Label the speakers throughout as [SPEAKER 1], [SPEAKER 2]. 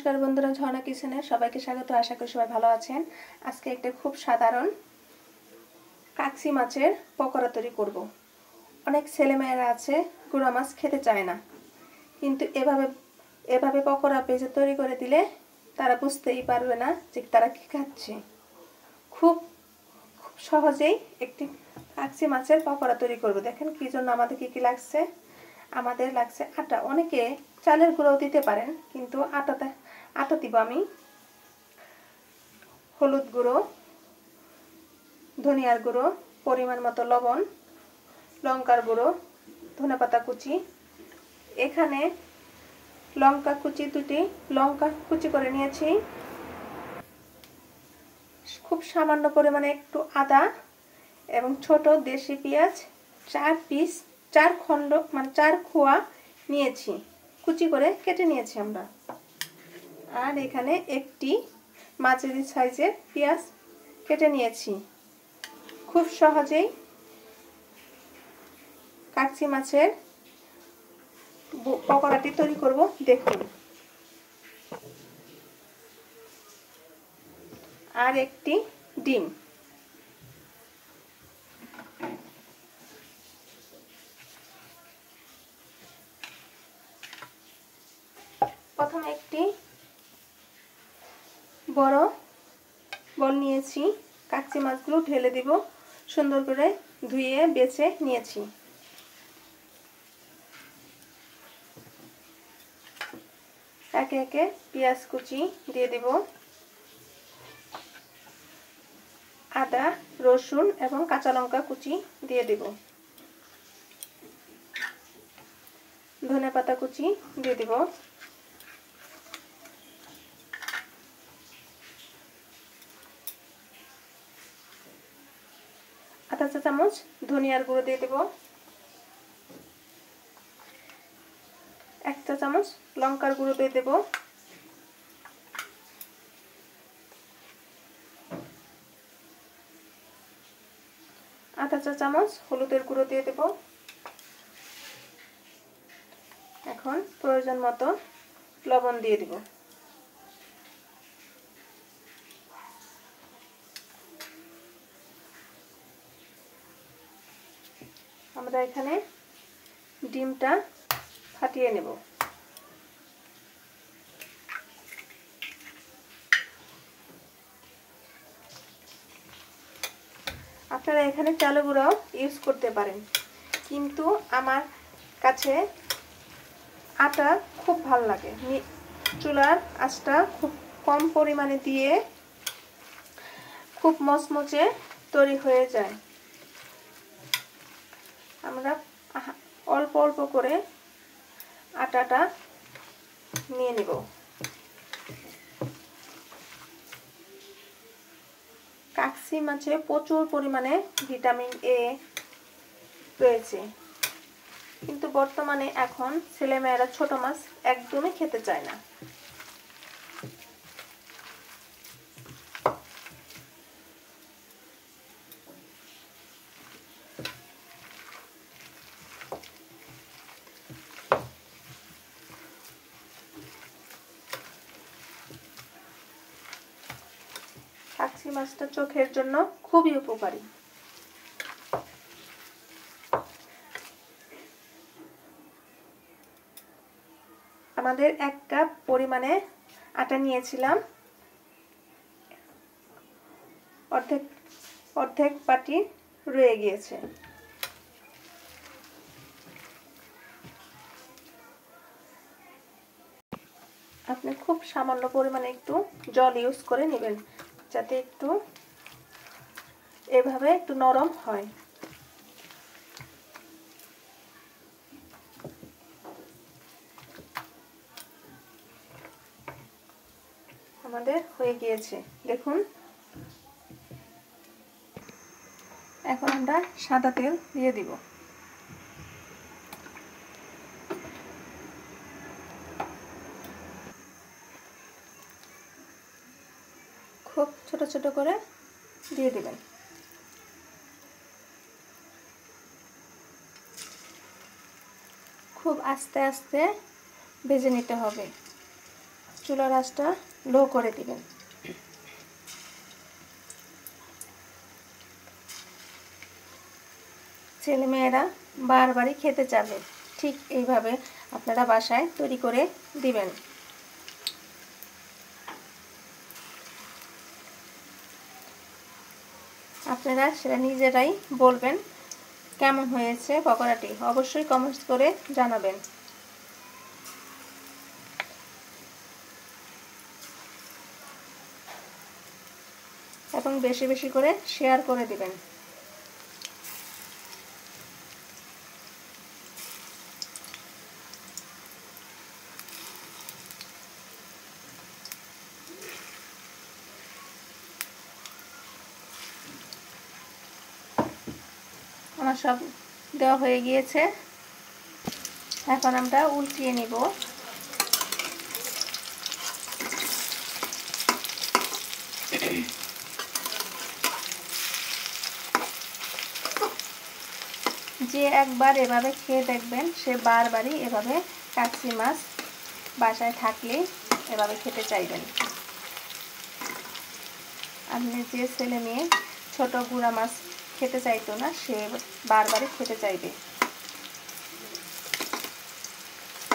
[SPEAKER 1] নমস্কার বন্ধুরা, ঝর্ণা কিচেনে সবাইকে স্বাগত। আশা করি সবাই ভালো আছেন। আজকে একটা খুব সাধারণ কাকসি মাছের পকোড়া তৈরি করব। অনেক ছেলেমেয়েরা আছে গুঁড়া মাছ খেতে চায় না, কিন্তু এভাবে পকোড়া ভেজে তৈরি করে দিলে তারা বুঝতেই পারবে না যে তারা কি খাচ্ছে। খুব সহজেই একটি কাকসি মাছের পকোড়া তৈরি করব। দেখেন কি জন্য আমাদের কি লাগছে। আমাদের লাগছে আটা। অনেকে চালের গুঁড়োও দিতে পারেন, কিন্তু আটা দিব আমি। হলুদ গুঁড়ো, ধনিয়ার গুঁড়ো, পরিমাণ মতো লবণ, লঙ্কার গুঁড়ো, ধনেপাতা কুচি। এখানে লঙ্কা কুচি, দুটি লঙ্কা কুচি করে নিয়েছি। খুব সামান্য পরিমাণে একটু আদা এবং ছোট দেশি পেঁয়াজ 4 খণ্ড, মানে 4 খোয়া নিয়েছি, কুচি করে কেটে নিয়েছি আমরা। আর এখানে একটি মাঝারি সাইজের পেঁয়াজ কেটে নিয়েছি। খুব সহজেই কাকসি মাছের পকোড়াটি তৈরি করব, দেখুন। আর একটি ডিম। প্রথমে একটি বড় বল নিয়েছি, কাকসি মাছগুলো ঢেলে দিব। সুন্দর করে ধুয়ে বেছে নিয়েছি। একে একে পেঁয়াজ কুচি দিয়ে দিব, আদা, রসুন এবং কাঁচা লঙ্কা কুচি দিয়ে দিব, ধনেপাতা কুচি দিয়ে দিব, আধা চা চামচ ধনিয়ার গুঁড়ো দিয়ে দেব, 1 চা চামচ লঙ্কার গুঁড়ো দিয়ে দেব, আধা চা চামচ হলুদের গুঁড়ো দিয়ে দেব। এখন প্রয়োজন মতো লবণ দিয়ে দিব। আমরা এখানে ডিমটা ফাটিয়ে নেব। আপনারা এখানে চালের গুঁড়াও ইউজ করতে পারেন, কিন্তু আমার কাছে আটা খুব ভালো লাগে। চুলার আঁচটা খুব কম পরিমাণে দিয়ে খুব মচমচে তৈরি হয়ে যায়। আমরা অল্প অল্প করে আটাটা নিয়ে নেব। কাকসি মাছে প্রচুর পরিমাণে ভিটামিন এ রয়েছে, কিন্তু বর্তমানে এখন ছেলেমেয়েরা ছোট মাছ একদমই খেতে চায় না। কাকসি মাছটা চোখের জন্য খুবই উপকারী। আমাদের 1 কাপ পরিমাণে আটা নিয়েছিলাম, অর্ধেক বাটি রয়ে গিয়েছে। আপনি খুব সামান্য পরিমাণে একটু জল ইউজ করে নেবেন, যাতে একটু এভাবে একটু নরম হয়। আমাদের হয়ে গিয়েছে, দেখুন। এখন আমরা সাদা তেল দিয়ে দিব। খুব ছোট ছোট করে দিয়ে দিবেন। খুব আস্তে আস্তে ভেজে নিতে হবে। চুলার আঁচটা লো করে দিবেন। ছেলেমেয়েরা বারবারই খেতে চাবে, ঠিক এইভাবে আপনারা বাসায় তৈরি করে দিবেন। আপনারা সেটা নিজেরাই বলবেন কেমন হয়েছে পকোড়াটি, অবশ্যই কমেন্টস করে জানাবেন। এবং বেশি বেশি করে শেয়ার করে দিবেন। আমার সব দেওয়া হয়ে গিয়েছে, এখন আমরা উল্টিয়ে নিব। যে একবার এভাবে খেয়ে দেখবেন সে বারবারই এভাবে কাচ্চি মাছ বাসায় থাকলে এভাবে খেতে চাইবেন। আপনি যে ছেলে মেয়ে ছোট গুঁড়া মাছ খেতে চাইতো না, সে বারবারই খেতে চাইবে।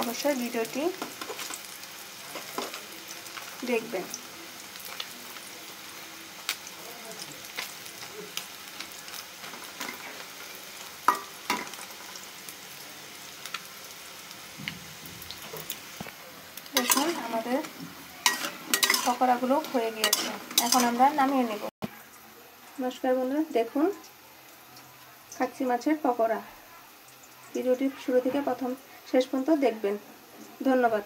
[SPEAKER 1] অবশ্যই ভিডিওটি দেখবেন। দেখুন আমাদের পকোড়াগুলো হয়ে গিয়েছে, এখন আমরা নামিয়ে নেব। নমস্কার বন্ধুরা, দেখুন কাচ্চি মাছের পকোড়া। ভিডিওটি শুরু থেকে প্রথম শেষ পর্যন্ত দেখবেন। ধন্যবাদ।